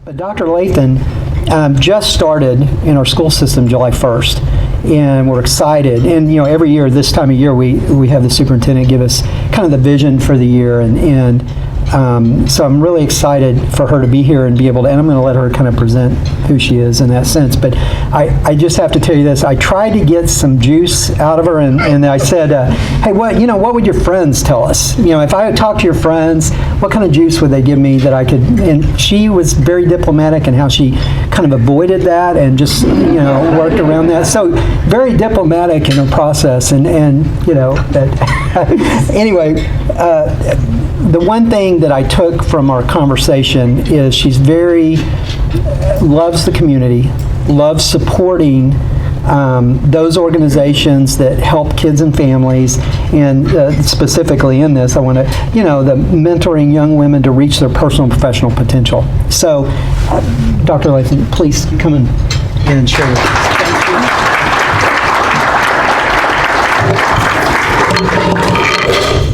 But Dr. Lathan just started in our school system July 1st, and we're excited. And every year, this time of year, we have the superintendent give us kind of the vision for the year, and so I'm really excited for her to be here and be able to, and I'm going to let her kind of present who she is in that sense. But I just have to tell you this. I tried to get some juice out of her, and I said, hey, what would your friends tell us? If I would talk to your friends, what kind of juice would they give me that I could, and she was very diplomatic in how she kind of avoided that and just, worked around that. So very diplomatic in her process, and anyway, the one thing that I took from our conversation is she's loves the community, loves supporting those organizations that help kids and families, and specifically in this, I want to, the mentoring young women to reach their personal and professional potential. So, Dr. Lathan, please come in and share with us.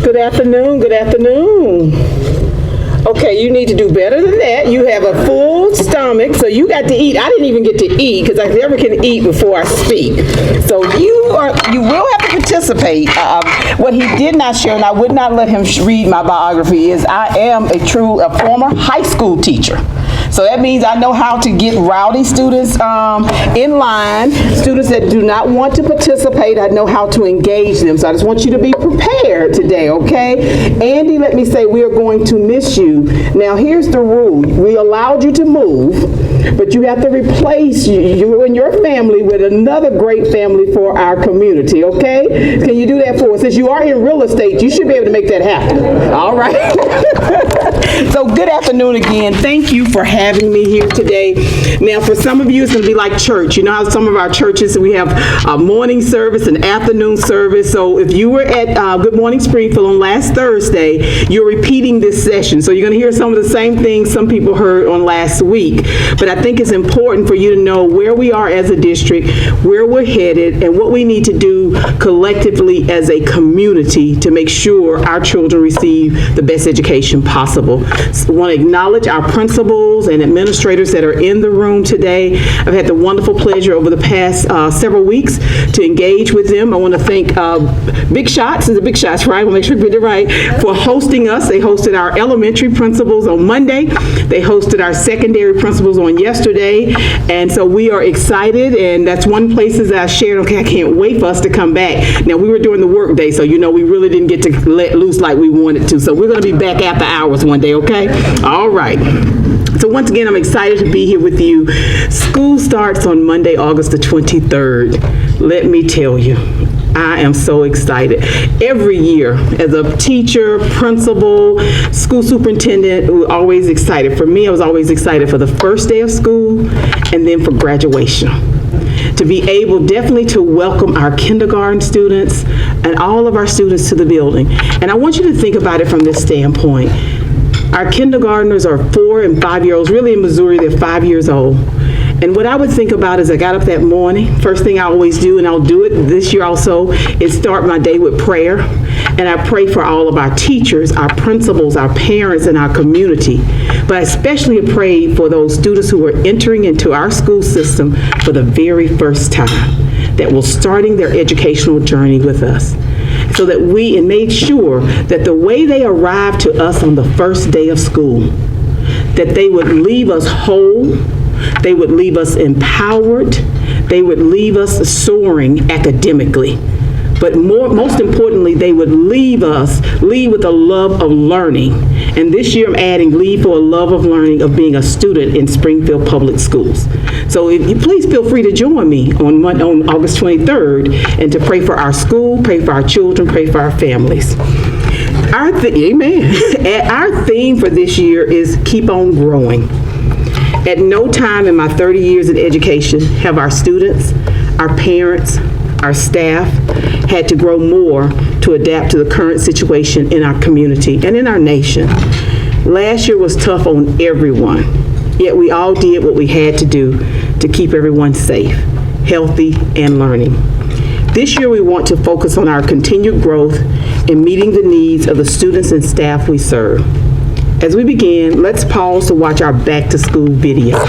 Good afternoon, good afternoon. Okay, you need to do better than that. You have a full stomach, so you got to eat. I didn't even get to eat because I never can eat before I speak. So you will have to participate. What he did not share, and I would not let him read my biography, is I am a former high school teacher. So that means I know how to get rowdy students in line, students that do not want to participate. I know how to engage them. So I just want you to be prepared today, okay? Andy, let me say we are going to miss you. Now here's the rule. We allowed you to move, but you have to replace you and your family with another great family for our community, okay? Can you do that for us? Since you are in real estate, you should be able to make that happen. All right. So good afternoon again. Thank you for having me here today. Now, for some of you, it's going to be like church. You know how some of our churches, we have a morning service and afternoon service. So if you were at Good Morning Springfield on last Thursday, you're repeating this session. So you're going to hear some of the same things some people heard on last week. But I think it's important for you to know where we are as a district, where we're headed, and what we need to do collectively as a community to make sure our children receive the best education possible. So I want to acknowledge our principals and administrators that are in the room today. I've had the wonderful pleasure over the past several weeks to engage with them. I want to thank Big Shots, is it Big Shots, right? I want to make sure we get it right, for hosting us. They hosted our elementary principals on Monday. They hosted our secondary principals on yesterday. And so we are excited, and that's one places that I shared, okay, I can't wait for us to come back. Now, we were doing the work day, so we really didn't get to let loose like we wanted to. So we're going to be back after hours one day, okay? All right. So once again, I'm excited to be here with you. School starts on Monday, August the 23rd. Let me tell you, I am so excited. Every year, as a teacher, principal, school superintendent, we're always excited. For me, I was always excited for the first day of school and then for graduation. To be able definitely to welcome our kindergarten students and all of our students to the building. And I want you to think about it from this standpoint. Our kindergartners are 4 and 5 year olds. Really in Missouri, they're 5 years old. And what I would think about is I got up that morning, first thing I always do, and I'll do it this year also, is start my day with prayer. And I pray for all of our teachers, our principals, our parents, and our community. But I especially pray for those students who are entering into our school system for the very first time, that will starting their educational journey with us. So that we made sure that the way they arrived to us on the first day of school, that they would leave us whole, they would leave us empowered, they would leave us soaring academically. But most importantly, they would leave with a love of learning. And this year I'm adding leave for a love of learning of being a student in Springfield Public Schools. So if you please feel free to join me on August 23rd and to pray for our school, pray for our children, pray for our families. Amen. Our theme for this year is keep on growing. At no time in my 30 years in education have our students, our parents, our staff had to grow more to adapt to the current situation in our community and in our nation. Last year was tough on everyone, yet we all did what we had to do to keep everyone safe, healthy, and learning. This year we want to focus on our continued growth in meeting the needs of the students and staff we serve. As we begin, let's pause to watch our back to school video.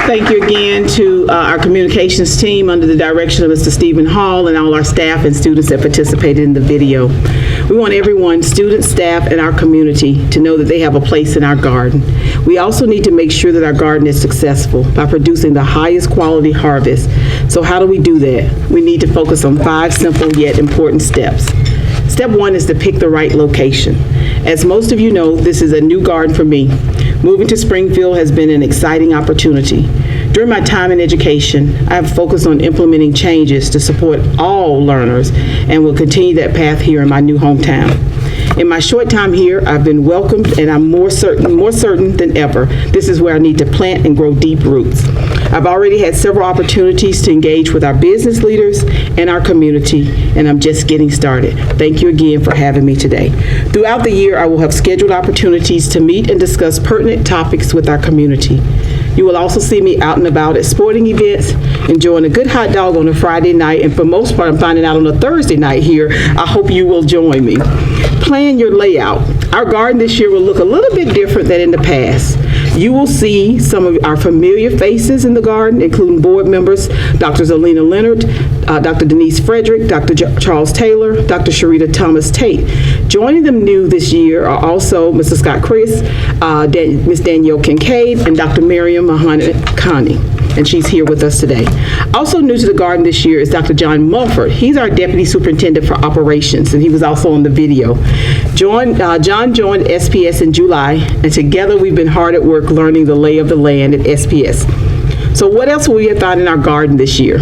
Thank you again to our communications team under the direction of Mr. Stephen Hall and all our staff and students that participated in the video. We want everyone, students, staff, and our community to know that they have a place in our garden. We also need to make sure that our garden is successful by producing the highest quality harvest. So how do we do that? We need to focus on 5 simple yet important steps. Step 1 is to pick the right location. As most of you know, this is a new garden for me. Moving to Springfield has been an exciting opportunity. During my time in education, I have focused on implementing changes to support all learners and will continue that path here in my new hometown. In my short time here, I've been welcomed and I'm more certain than ever this is where I need to plant and grow deep roots. I've already had several opportunities to engage with our business leaders and our community, and I'm just getting started. Thank you again for having me today. Throughout the year, I will have scheduled opportunities to meet and discuss pertinent topics with our community. You will also see me out and about at sporting events, enjoying a good hot dog on a Friday night, and for most part, I'm finding out on a Thursday night here. I hope you will join me. Plan your layout. Our garden this year will look a little bit different than in the past. You will see some of our familiar faces in the garden, including board members, Dr. Zelina Leonard, Dr. Denise Frederick, Dr. Charles Taylor, Dr. Sharita Thomas Tate. Joining them new this year are also Mr. Scott Chris, Ms. Danielle Kincaid, and Dr. Miriam Mohamed Khani, and she's here with us today. Also new to the garden this year is Dr. John Mulford. He's our Deputy Superintendent for Operations, and he was also on the video. John joined SPS in July, and together we've been hard at work learning the lay of the land at SPS. So what else will we have found in our garden this year?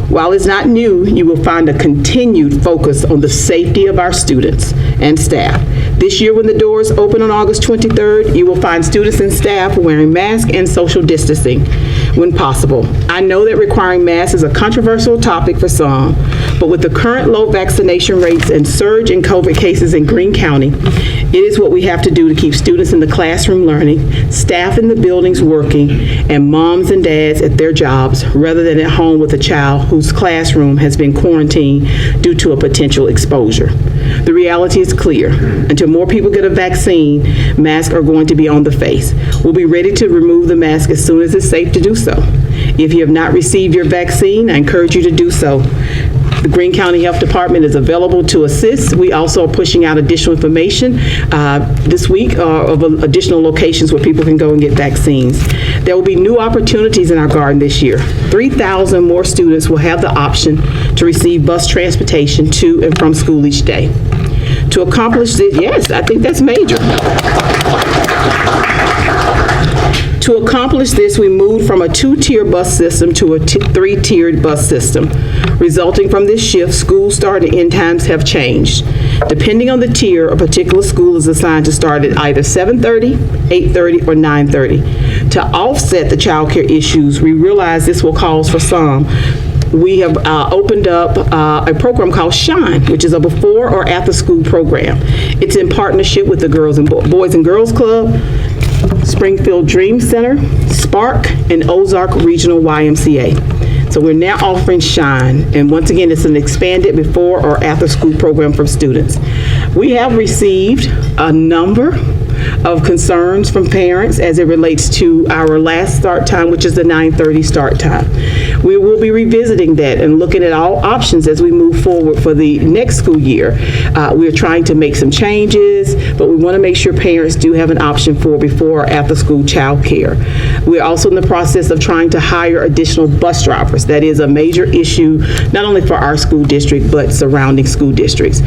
While it's not new, you will find a continued focus on the safety of our students and staff. This year, when the doors open on August 23rd, you will find students and staff wearing masks and social distancing when possible. I know that requiring masks is a controversial topic for some, but with the current low vaccination rates and surge in COVID cases in Greene County, it is what we have to do to keep students in the classroom learning, staff in the buildings working, and moms and dads at their jobs rather than at home with a child whose classroom has been quarantined due to a potential exposure. The reality is clear. Until more people get a vaccine, masks are going to be on the face. We'll be ready to remove the mask as soon as it's safe to do so. If you have not received your vaccine, I encourage you to do so. The Greene County Health Department is available to assist. We also are pushing out additional information this week of additional locations where people can go and get vaccines. There will be new opportunities in our garden this year. 3,000 more students will have the option to receive bus transportation to and from school each day. To accomplish this, yes, I think that's major. To accomplish this, we moved from a 2-tier bus system to a 3-tiered bus system. Resulting from this shift, school start and end times have changed. Depending on the tier, a particular school is assigned to start at either 7:30, 8:30, or 9:30. To offset the child care issues, we realize this will cause for some. We have opened up a program called Shine, which is a before or after school program. It's in partnership with the Boys and Girls Club, Springfield Dream Center, Spark, and Ozark Regional YMCA. So we're now offering Shine, and once again, it's an expanded before or after school program for students. We have received a number of concerns from parents as it relates to our last start time, which is the 9:30 start time. We will be revisiting that and looking at all options as we move forward for the next school year. We're trying to make some changes, but we want to make sure parents do have an option for before or after school child care. We're also in the process of trying to hire additional bus drivers. That is a major issue, not only for our school district, but surrounding school districts.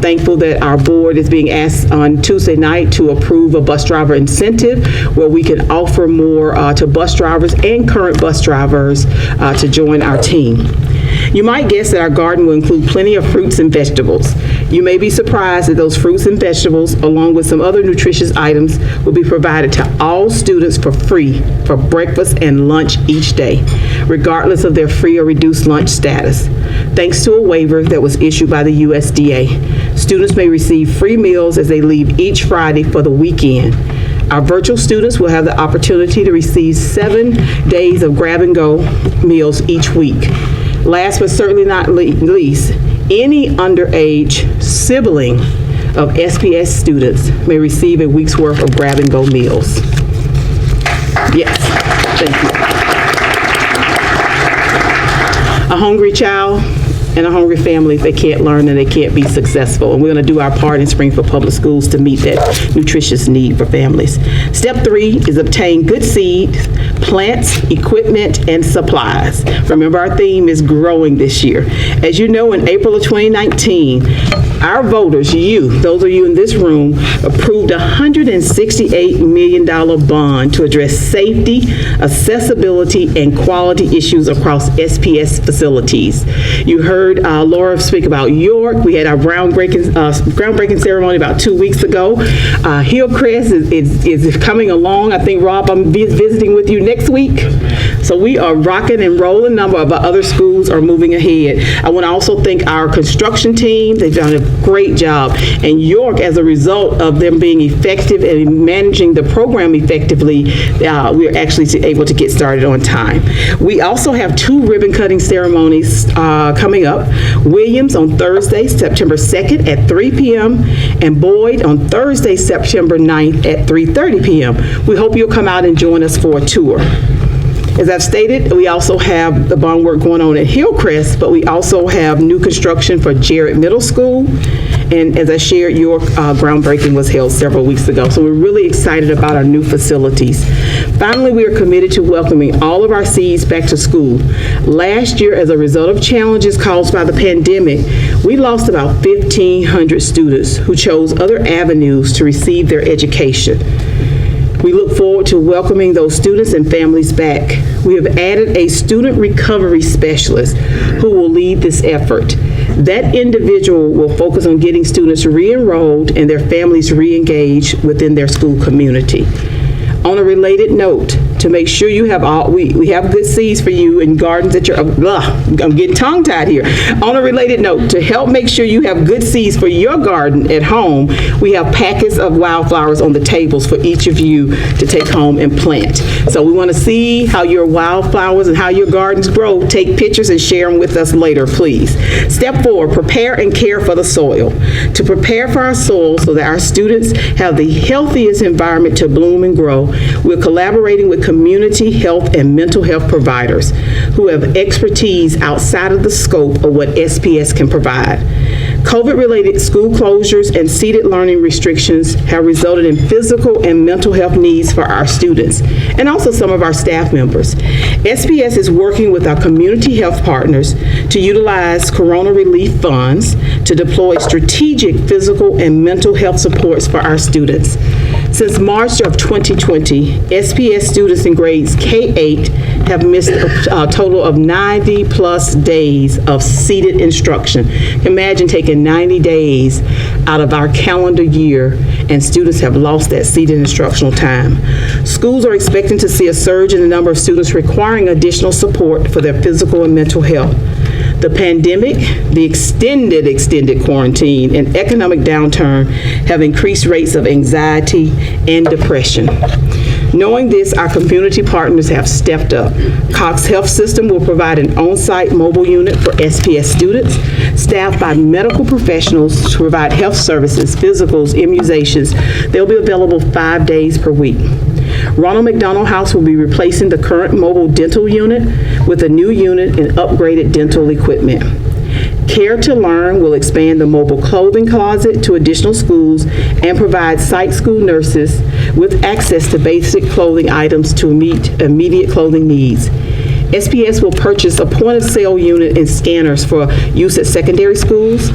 Thankful that our board is being asked on Tuesday night to approve a bus driver incentive where we can offer more to bus drivers and current bus drivers to join our team. You might guess that our garden will include plenty of fruits and vegetables. You may be surprised that those fruits and vegetables, along with some other nutritious items, will be provided to all students for free for breakfast and lunch each day, regardless of their free or reduced lunch status. Thanks to a waiver that was issued by the USDA, students may receive free meals as they leave each Friday for the weekend. Our virtual students will have the opportunity to receive 7 days of grab-and-go meals each week. Last but certainly not least, any underage sibling of SPS students may receive a week's worth of grab-and-go meals. Yes, thank you. A hungry child and a hungry family, if they can't learn and they can't be successful. And we're going to do our part in Springfield Public Schools to meet that nutritious need for families. Step 3 is obtain good seeds, plants, equipment, and supplies. Remember, our theme is growing this year. As you know, in April of 2019, our voters, those of you in this room, approved a $168 million bond to address safety, accessibility, and quality issues across SPS facilities. You heard Laura speak about York. We had our groundbreaking ceremony about 2 weeks ago. Hillcrest is coming along. I think, Rob, I'm visiting with you next week. So we are rocking and rolling. A number of our other schools are moving ahead. I want to also thank our construction team. They've done a great job. And York, as a result of them being effective and managing the program effectively, we are actually able to get started on time. We also have 2 ribbon cutting ceremonies coming up. Williams on Thursday, September 2nd at 3 p.m. and Boyd on Thursday, September 9th at 3:30 p.m. We hope you'll come out and join us for a tour. As I've stated, we also have the bond work going on at Hillcrest, but we also have new construction for Jarrett Middle School. And as I shared, your groundbreaking was held several weeks ago. So we're really excited about our new facilities. Finally, we are committed to welcoming all of our seeds back to school. Last year, as a result of challenges caused by the pandemic, we lost about 1,500 students who chose other avenues to receive their education. We look forward to welcoming those students and families back. We have added a student recovery specialist who will lead this effort. That individual will focus on getting students re-enrolled and their families re-engaged within their school community. On a related note, to make sure you have we have good seeds for you in gardens that I'm getting tongue-tied here. On a related note, to help make sure you have good seeds for your garden at home, we have packets of wildflowers on the tables for each of you to take home and plant. So we want to see how your wildflowers and how your gardens grow. Take pictures and share them with us later, please. Step 4, prepare and care for the soil. To prepare for our soil so that our students have the healthiest environment to bloom and grow, we're collaborating with community health and mental health providers who have expertise outside of the scope of what SPS can provide. COVID-related school closures and seated learning restrictions have resulted in physical and mental health needs for our students and also some of our staff members. SPS is working with our community health partners to utilize corona relief funds to deploy strategic physical and mental health supports for our students. Since March of 2020, SPS students in grades K-8 have missed a total of 90 plus days of seated instruction. Imagine taking 90 days out of our calendar year and students have lost that seated instructional time. Schools are expecting to see a surge in the number of students requiring additional support for their physical and mental health. The pandemic, the extended quarantine, and economic downturn have increased rates of anxiety and depression. Knowing this, our community partners have stepped up. Cox Health System will provide an on-site mobile unit for SPS students, staffed by medical professionals to provide health services, physicals, immunizations. They'll be available 5 days per week. Ronald McDonald House will be replacing the current mobile dental unit with a new unit and upgraded dental equipment. Care to Learn will expand the mobile clothing closet to additional schools and provide site school nurses with access to basic clothing items to meet immediate clothing needs. SPS will purchase a point-of-sale unit and scanners for use at secondary schools,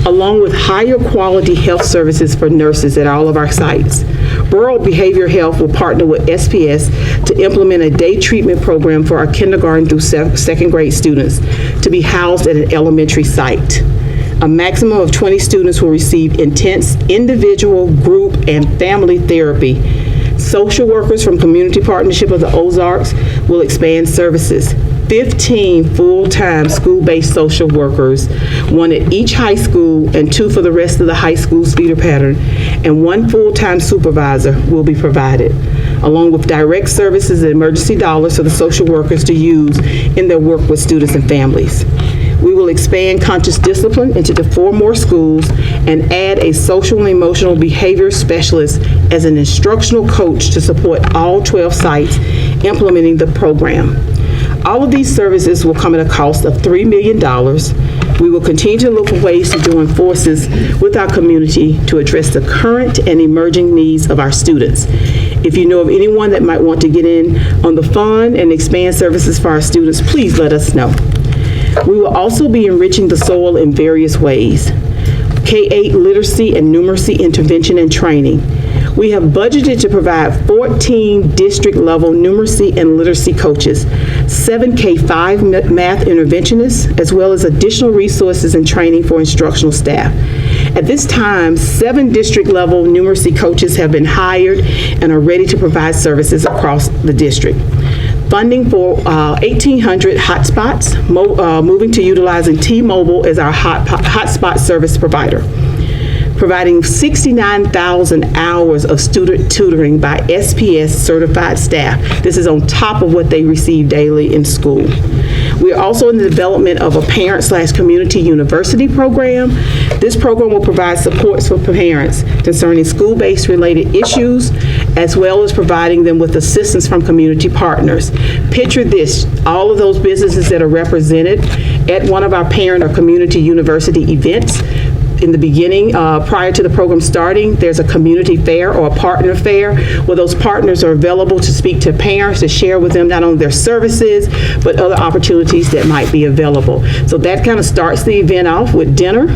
along with higher quality health services for nurses at all of our sites. Rural Behavior Health will partner with SPS to implement a day treatment program for our kindergarten through second grade students to be housed at an elementary site. A maximum of 20 students will receive intense individual, group, and family therapy. Social workers from Community Partnership of the Ozarks will expand services. 15 full-time school-based social workers, 1 at each high school and 2 for the rest of the high school's feeder pattern, and 1 full-time supervisor will be provided, along with direct services and emergency dollars for the social workers to use in their work with students and families. We will expand conscious discipline into the 4 more schools and add a social and emotional behavior specialist as an instructional coach to support all 12 sites implementing the program. All of these services will come at a cost of $3 million. We will continue to look for ways to join forces with our community to address the current and emerging needs of our students. If you know of anyone that might want to get in on the fund and expand services for our students, please let us know. We will also be enriching the soil in various ways. K-8 literacy and numeracy intervention and training. We have budgeted to provide 14 district-level numeracy and literacy coaches, 7 K-5 math interventionists, as well as additional resources and training for instructional staff. At this time, 7 district-level numeracy coaches have been hired and are ready to provide services across the district. Funding for 1,800 hotspots, moving to utilizing T-Mobile as our hotspot service provider. Providing 69,000 hours of student tutoring by SPS certified staff. This is on top of what they receive daily in school. We are also in the development of a parent/community university program. This program will provide supports for parents concerning school-based related issues, as well as providing them with assistance from community partners. Picture this, all of those businesses that are represented at one of our parent or community university events. In the beginning, prior to the program starting, there's a community fair or a partner fair where those partners are available to speak to parents, to share with them not only their services, but other opportunities that might be available. So that kind of starts the event off with dinner,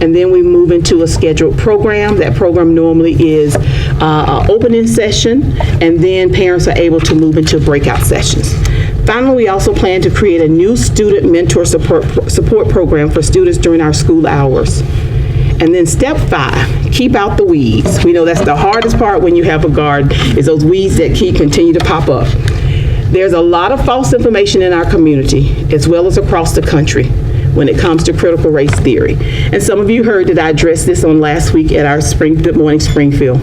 and then we move into a scheduled program. That program normally is an opening session, and then parents are able to move into breakout sessions. Finally, we also plan to create a new student mentor support program for students during our school hours. And then step 5, keep out the weeds. We know that's the hardest part when you have a garden, is those weeds that continue to pop up. There's a lot of false information in our community, as well as across the country, when it comes to critical race theory. And some of you heard that I addressed this on last week at our Good Morning Springfield.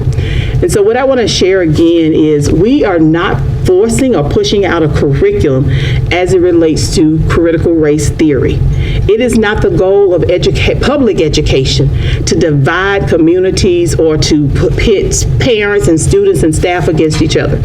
And so what I want to share again is we are not forcing or pushing out a curriculum as it relates to critical race theory. It is not the goal of public education to divide communities or to pit parents and students and staff against each other.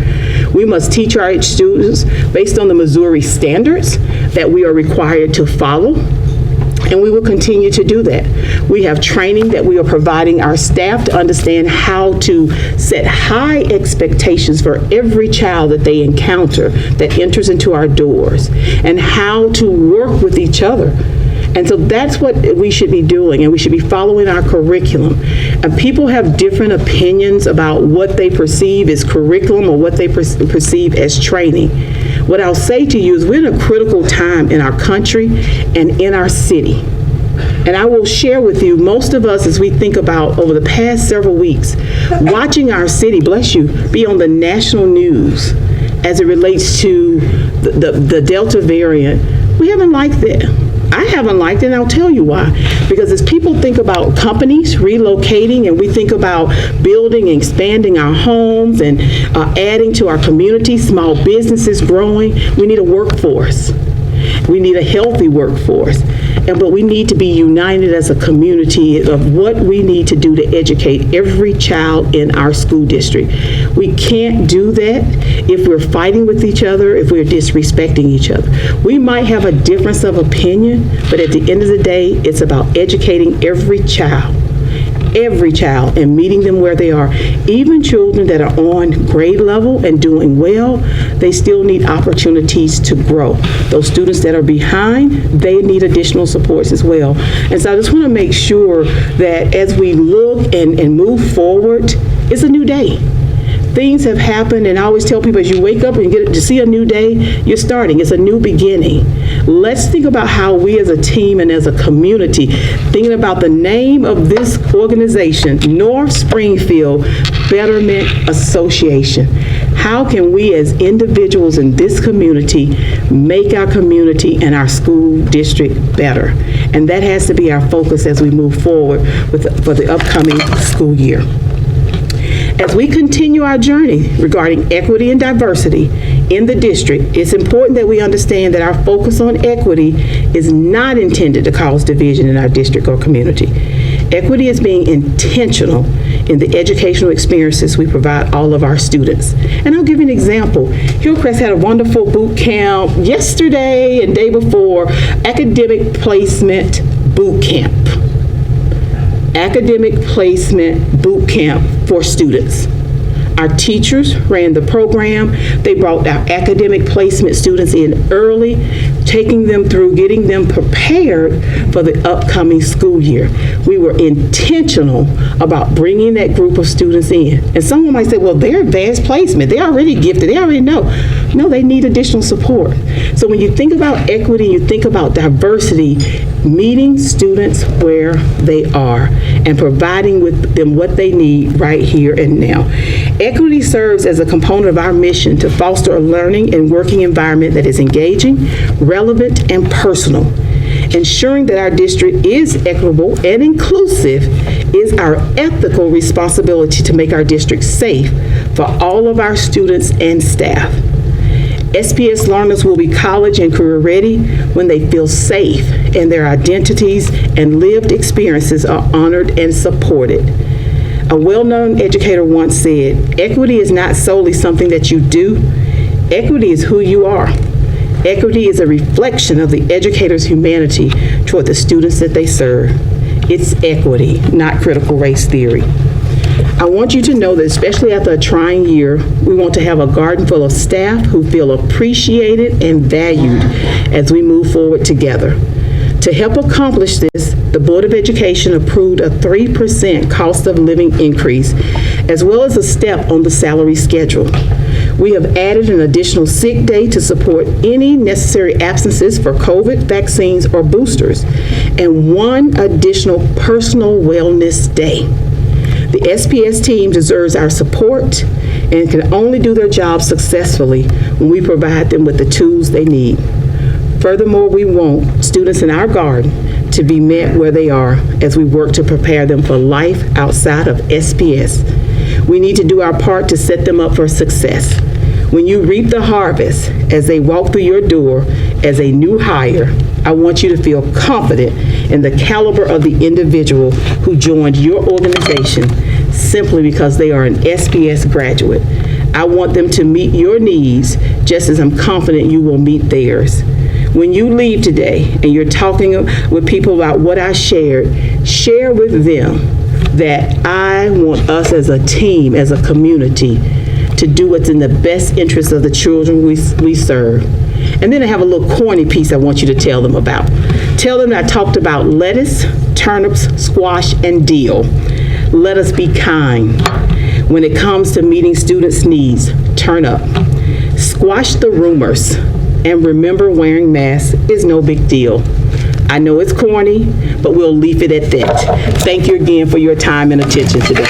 We must teach our students based on the Missouri standards that we are required to follow, and we will continue to do that. We have training that we are providing our staff to understand how to set high expectations for every child that they encounter that enters into our doors, and how to work with each other. And so that's what we should be doing, and we should be following our curriculum. And people have different opinions about what they perceive as curriculum or what they perceive as training. What I'll say to you is we're in a critical time in our country and in our city. And I will share with you, most of us, as we think about over the past several weeks, watching our city, bless you, be on the national news as it relates to the Delta variant, we haven't liked that. I haven't liked it, and I'll tell you why. Because as people think about companies relocating, and we think about building and expanding our homes and adding to our community, small businesses growing, we need a workforce. We need a healthy workforce. But we need to be united as a community of what we need to do to educate every child in our school district. We can't do that if we're fighting with each other, if we're disrespecting each other. We might have a difference of opinion, but at the end of the day, it's about educating every child, and meeting them where they are. Even children that are on grade level and doing well, they still need opportunities to grow. Those students that are behind, they need additional supports as well. And so I just want to make sure that as we look and move forward, it's a new day. Things have happened, and I always tell people, as you wake up and get to see a new day, you're starting. It's a new beginning. Let's think about how we as a team and as a community, thinking about the name of this organization, North Springfield Betterment Association. How can we as individuals in this community make our community and our school district better? And that has to be our focus as we move forward for the upcoming school year. As we continue our journey regarding equity and diversity in the district, it's important that we understand that our focus on equity is not intended to cause division in our district or community. Equity is being intentional in the educational experiences we provide all of our students. And I'll give you an example. Hillcrest had a wonderful boot camp yesterday and day before, academic placement boot camp. Academic placement boot camp for students. Our teachers ran the program. They brought our academic placement students in early, taking them through, getting them prepared for the upcoming school year. We were intentional about bringing that group of students in. And someone might say, well, they're advanced placement. They're already gifted. They already know. No, they need additional support. So when you think about equity, you think about diversity, meeting students where they are and providing with them what they need right here and now. Equity serves as a component of our mission to foster a learning and working environment that is engaging, relevant, and personal. Ensuring that our district is equitable and inclusive is our ethical responsibility to make our district safe for all of our students and staff. SPS learners will be college and career ready when they feel safe and their identities and lived experiences are honored and supported. A well-known educator once said, equity is not solely something that you do. Equity is who you are. Equity is a reflection of the educator's humanity toward the students that they serve. It's equity, not critical race theory. I want you to know that especially after a trying year, we want to have a garden full of staff who feel appreciated and valued as we move forward together. To help accomplish this, the Board of Education approved a 3% cost of living increase, as well as a step on the salary schedule. We have added an additional sick day to support any necessary absences for COVID, vaccines, or boosters, and one additional personal wellness day. The SPS team deserves our support and can only do their job successfully when we provide them with the tools they need. Furthermore, we want students in our garden to be met where they are as we work to prepare them for life outside of SPS. We need to do our part to set them up for success. When you reap the harvest as they walk through your door as a new hire, I want you to feel confident in the caliber of the individual who joined your organization simply because they are an SPS graduate. I want them to meet your needs just as I'm confident you will meet theirs. When you leave today and you're talking with people about what I shared, share with them that I want us as a team, as a community, to do what's in the best interest of the children we serve. And then I have a little corny piece I want you to tell them about. Tell them that I talked about lettuce, turnips, squash, and dill. Let us be kind. When it comes to meeting students' needs, turn up. Squash the rumors, and remember wearing masks is no big deal. I know it's corny, but we'll leave it at that. Thank you again for your time and attention today.